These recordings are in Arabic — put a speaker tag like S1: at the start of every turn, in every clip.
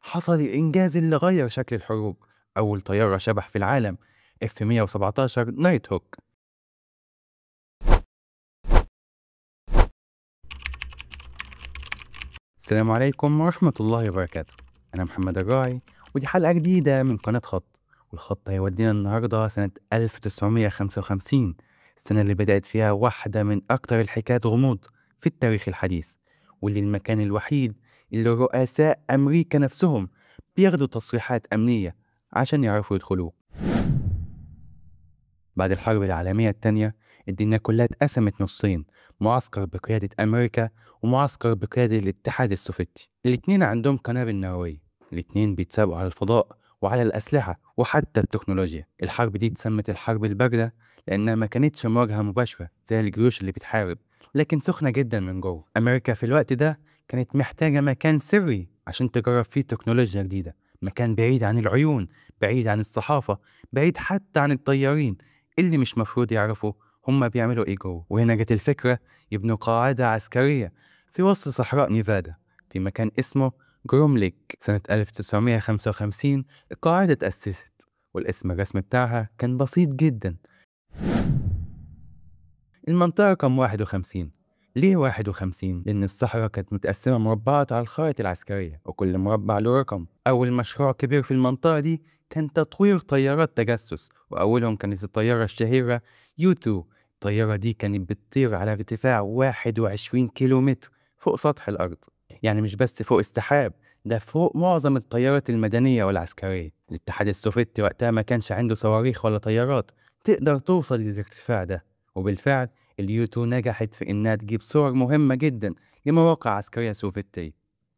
S1: حصل الإنجاز اللي غير شكل الحروب. أول طيارة شبح في العالم F-117 نايت هوك. السلام عليكم ورحمة الله وبركاته. أنا محمد الراعي، ودي حلقة جديدة من قناة خط. والخط هيودينا النهاردة سنة 1955، السنة اللي بدأت فيها واحدة من أكتر الحكايات غموض في التاريخ الحديث، واللي المكان الوحيد اللي رؤساء أمريكا نفسهم بياخدوا تصريحات أمنية عشان يعرفوا يدخلوه. بعد الحرب العالمية التانية الدنيا كلها اتقسمت نصين، معسكر بقيادة أمريكا ومعسكر بقيادة الاتحاد السوفيتي. الاتنين عندهم قنابل نووية، الاتنين بيتسابقوا على الفضاء وعلى الأسلحة وحتى التكنولوجيا. الحرب دي اتسمت الحرب الباردة لأنها ما كانتش مواجهة مباشرة زي الجيوش اللي بتحارب، لكن سخنة جدا من جوه. أمريكا في الوقت ده كانت محتاجة مكان سري عشان تجرب فيه تكنولوجيا جديدة، مكان بعيد عن العيون، بعيد عن الصحافة، بعيد حتى عن الطيارين اللي مش مفروض يعرفوا هما بيعملوا ايه جوه. وهنا جت الفكرة يبنوا قاعدة عسكرية في وسط صحراء نيفادا في مكان اسمه جروم ليك. سنة 1955 القاعدة اتأسست، والاسم الرسمي بتاعها كان بسيط جدا، المنطقة رقم 51. ليه 51؟ لأن الصحراء كانت متقسمة مربعات على الخرائط العسكرية، وكل مربع له رقم. أول مشروع كبير في المنطقة دي كان تطوير طيارات تجسس، وأولهم كانت الطيارة الشهيرة U-2. الطيارة دي كانت بتطير على ارتفاع 21 كيلومتر فوق سطح الأرض، يعني مش بس فوق السحاب، ده فوق معظم الطيارات المدنية والعسكرية. الاتحاد السوفيتي وقتها ما كانش عنده صواريخ ولا طيارات تقدر توصل للارتفاع ده، وبالفعل اليو-2 نجحت في إنها تجيب صور مهمة جدا لمواقع عسكرية سوفيتية.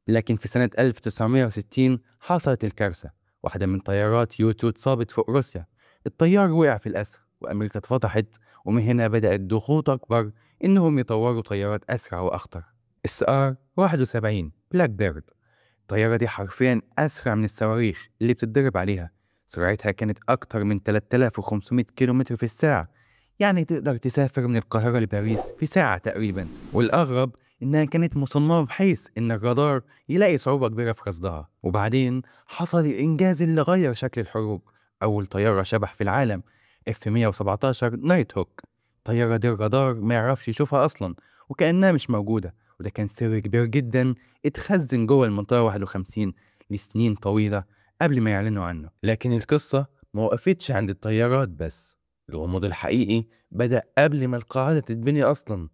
S1: لكن في سنة 1960 حصلت الكارثة، واحدة من طيارات يو-2 اتصابت فوق روسيا، الطيار وقع في الأسر وأمريكا اتفضحت. ومن هنا بدأت ضغوط أكبر إنهم يطوروا طيارات أسرع وأخطر. SR 71 بلاك بيرد، الطيارة دي حرفيا أسرع من الصواريخ اللي بتتدرب عليها. سرعتها كانت أكتر من 3500 كيلومتر في الساعة، يعني تقدر تسافر من القاهرة لباريس في ساعة تقريبا. والأغرب إنها كانت مصممة بحيث إن الرادار يلاقي صعوبة كبيرة في رصدها. وبعدين حصل الإنجاز اللي غير شكل الحروب. أول طيارة شبح في العالم F-117 نايت هوك. الطيارة دي الرادار ما يعرفش يشوفها أصلا، وكأنها مش موجودة. وده كان سر كبير جدا اتخزن جوه المنطقة 51 لسنين طويلة قبل ما يعلنوا عنه. لكن القصة ما وقفتش عند الطيارات بس، الغموض الحقيقي بدأ قبل ما القاعدة تتبني أصلا.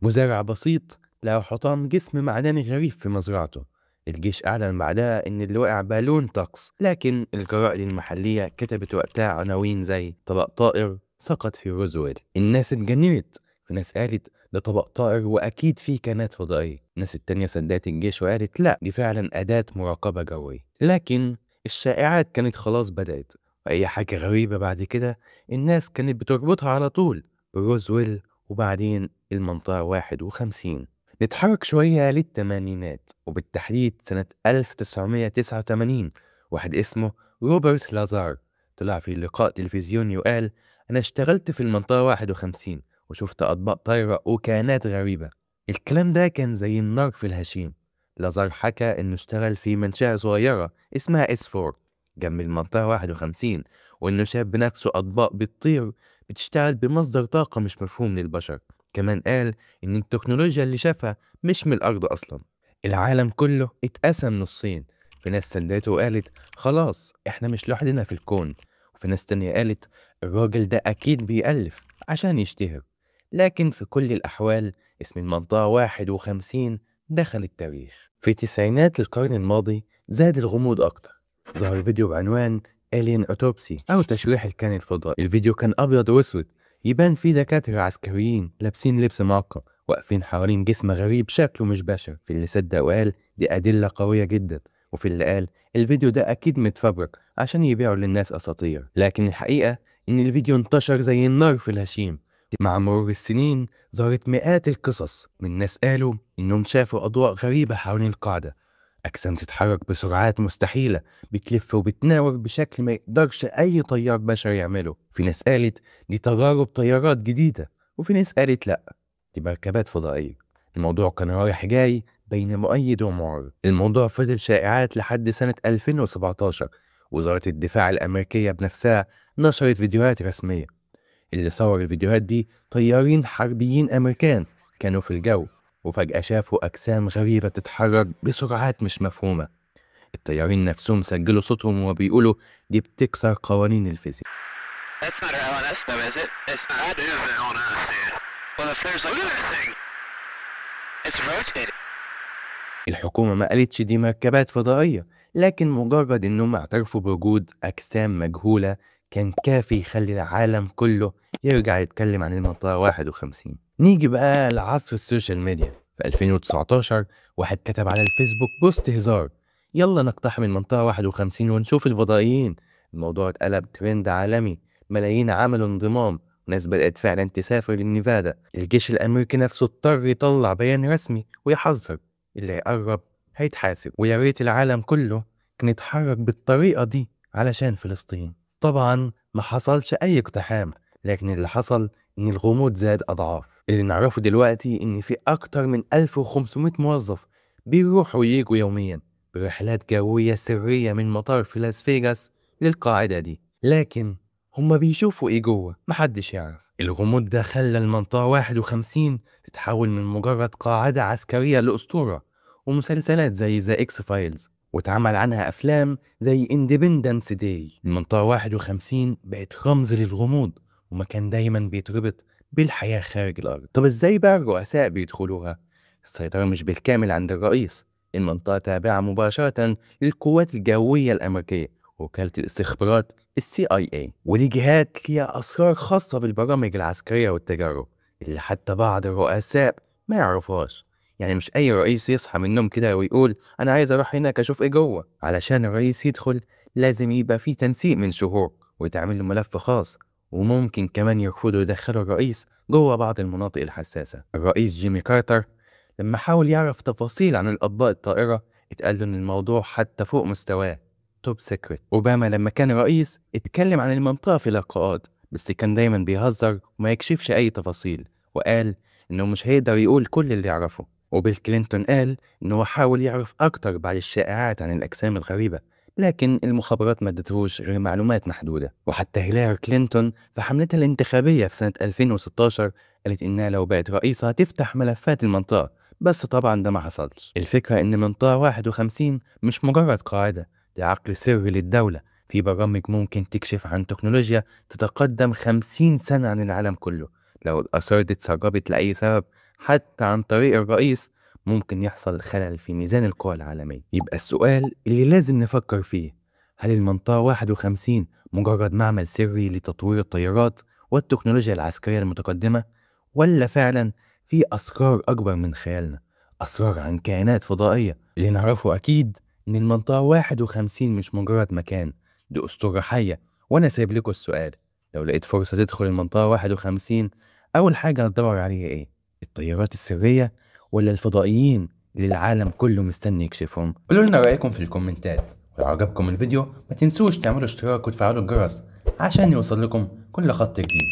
S1: مزارع بسيط لقى حطام جسم معدني غريب في مزرعته. الجيش أعلن بعدها إن اللي وقع بالون طقس، لكن الجرائد المحلية كتبت وقتها عناوين زي طبق طائر سقط في روزويل. الناس اتجننت، في ناس قالت ده طبق طائر وأكيد فيه كائنات فضائية، الناس التانية صدقت الجيش وقالت لا دي فعلا أداة مراقبة جوية. لكن الشائعات كانت خلاص بدأت، وأي حاجة غريبة بعد كده الناس كانت بتربطها على طول بروزويل وبعدين المنطقة 51. نتحرك شوية للثمانينات، وبالتحديد سنة 1989. واحد اسمه روبرت لازار طلع في لقاء تلفزيوني وقال أنا اشتغلت في المنطقة 51 وشفت أطباق طايرة وكائنات غريبة. الكلام ده كان زي النار في الهشيم. لازار حكى إنه اشتغل في منشأة صغيرة اسمها S4 جنب المنطقة 51، وإنه شاف بنفسه أطباق بتطير بتشتغل بمصدر طاقة مش مفهوم للبشر. كمان قال إن التكنولوجيا اللي شافها مش من الأرض أصلا. العالم كله اتقسم نصين، في ناس صدقته وقالت خلاص إحنا مش لوحدنا في الكون، وفي ناس تانية قالت الراجل ده أكيد بيألف عشان يشتهر. لكن في كل الأحوال اسم المنطقة 51 دخل التاريخ. في تسعينات القرن الماضي زاد الغموض أكتر، ظهر فيديو بعنوان Alien Autopsy أو تشريح الكائن الفضائي. الفيديو كان أبيض وأسود، يبان فيه دكاترة عسكريين لابسين لبس معقم واقفين حوالين جسم غريب شكله مش بشر. في اللي صدق وقال دي أدلة قوية جدا، وفي اللي قال الفيديو ده أكيد متفبرك عشان يبيعوا للناس أساطير. لكن الحقيقة إن الفيديو انتشر زي النار في الهشيم. مع مرور السنين ظهرت مئات القصص من ناس قالوا إنهم شافوا أضواء غريبة حوالين القاعدة، أجسام تتحرك بسرعات مستحيلة، بتلف وبتناور بشكل ما يقدرش أي طيار بشري يعمله. في ناس قالت دي تجارب طيارات جديدة، وفي ناس قالت لأ دي مركبات فضائية. الموضوع كان رايح جاي بين مؤيد ومعارض. الموضوع فضل شائعات لحد سنة 2017. وزارة الدفاع الأمريكية بنفسها نشرت فيديوهات رسمية. اللي صور الفيديوهات دي طيارين حربيين أمريكان كانوا في الجو، وفجأة شافوا أجسام غريبة تتحرك بسرعات مش مفهومة. الطيارين نفسهم سجلوا صوتهم وبيقولوا دي بتكسر قوانين الفيزياء.
S2: That's not LNS though, is it? It's not. That is LNS, dude. Well, if there's like that thing, it's rotating.
S1: الحكومة ما قالتش دي مركبات فضائية، لكن مجرد إنهم اعترفوا بوجود أجسام مجهولة كان كافي يخلي العالم كله يرجع يتكلم عن المنطقة 51. نيجي بقى لعصر السوشيال ميديا. في 2019 واحد كتب على الفيسبوك بوست هزار: يلا نقتحم المنطقة 51 ونشوف الفضائيين. الموضوع اتقلب ترند عالمي، ملايين عملوا انضمام، وناس بدأت فعلا تسافر للنيفادا. الجيش الأمريكي نفسه اضطر يطلع بيان رسمي ويحذر اللي يقرب هيتحاسب. ويا ريت العالم كله كان يتحرك بالطريقة دي علشان فلسطين. طبعا ما حصلش أي اقتحام، لكن اللي حصل إن الغموض زاد أضعاف. اللي نعرفه دلوقتي إن في أكتر من 1500 موظف بيروحوا وييجوا يوميا برحلات جوية سرية من مطار في لاس فيغاس للقاعدة دي، لكن هما بيشوفوا إيه جوه محدش يعرف. الغموض ده خلى المنطقة 51 تتحول من مجرد قاعدة عسكرية لأسطورة، ومسلسلات زي ذا إكس فايلز، واتعمل عنها أفلام زي اندبندنس داي. المنطقة 51 بقت رمز للغموض ومكان دايما بيتربط بالحياة خارج الأرض. طب إزاي بقى الرؤساء بيدخلوها؟ السيطرة مش بالكامل عند الرئيس. المنطقة تابعة مباشرة للقوات الجوية الأمريكية، وكالة الاستخبارات CIA، ودي جهات ليها أسرار خاصة بالبرامج العسكرية والتجارب اللي حتى بعض الرؤساء ما يعرفوهاش. يعني مش أي رئيس يصحى من النوم كده ويقول أنا عايز أروح هناك أشوف إيه جوه. علشان الرئيس يدخل لازم يبقى فيه تنسيق من شهور ويتعمل له ملف خاص، وممكن كمان يرفضوا يدخلوا الرئيس جوه بعض المناطق الحساسة. الرئيس جيمي كارتر لما حاول يعرف تفاصيل عن الأطباق الطائرة اتقال له إن الموضوع حتى فوق مستواه، توب سيكريت. أوباما لما كان رئيس اتكلم عن المنطقة في لقاءات، بس كان دايما بيهزر وما يكشفش أي تفاصيل، وقال إنه مش هيقدر يقول كل اللي يعرفه. وبيل كلينتون قال إنه حاول يعرف أكتر بعد الشائعات عن الأجسام الغريبة، لكن المخابرات ما ادتهوش غير معلومات محدودة. وحتى هيلاري كلينتون في حملتها الانتخابية في سنة 2016 قالت إنها لو بقت رئيسة هتفتح ملفات المنطقة، بس طبعا ده ما حصلش. الفكرة إن منطقة 51 مش مجرد قاعدة، دي عقل سري للدولة، في برامج ممكن تكشف عن تكنولوجيا تتقدم 50 سنة عن العالم كله. لو الآثار دي اتسربت لأي سبب حتى عن طريق الرئيس ممكن يحصل خلل في ميزان القوى العالمية. يبقى السؤال اللي لازم نفكر فيه: هل المنطقة 51 مجرد معمل سري لتطوير الطيارات والتكنولوجيا العسكرية المتقدمة، ولا فعلا في أسرار أكبر من خيالنا، أسرار عن كائنات فضائية؟ اللي نعرفه أكيد إن المنطقة 51 مش مجرد مكان، دي أسطورة حية. وأنا سايب لكم السؤال: لو لقيت فرصة تدخل المنطقة 51 أول حاجة هتدور عليها إيه؟ الطيارات السرية ولا الفضائيين اللي العالم كله مستني يكشفهم؟ قولوا لنا رأيكم في الكومنتات، ولو عجبكم الفيديو ما تنسوش تعملوا اشتراك وتفعلوا الجرس عشان يوصل لكم كل خط جديد.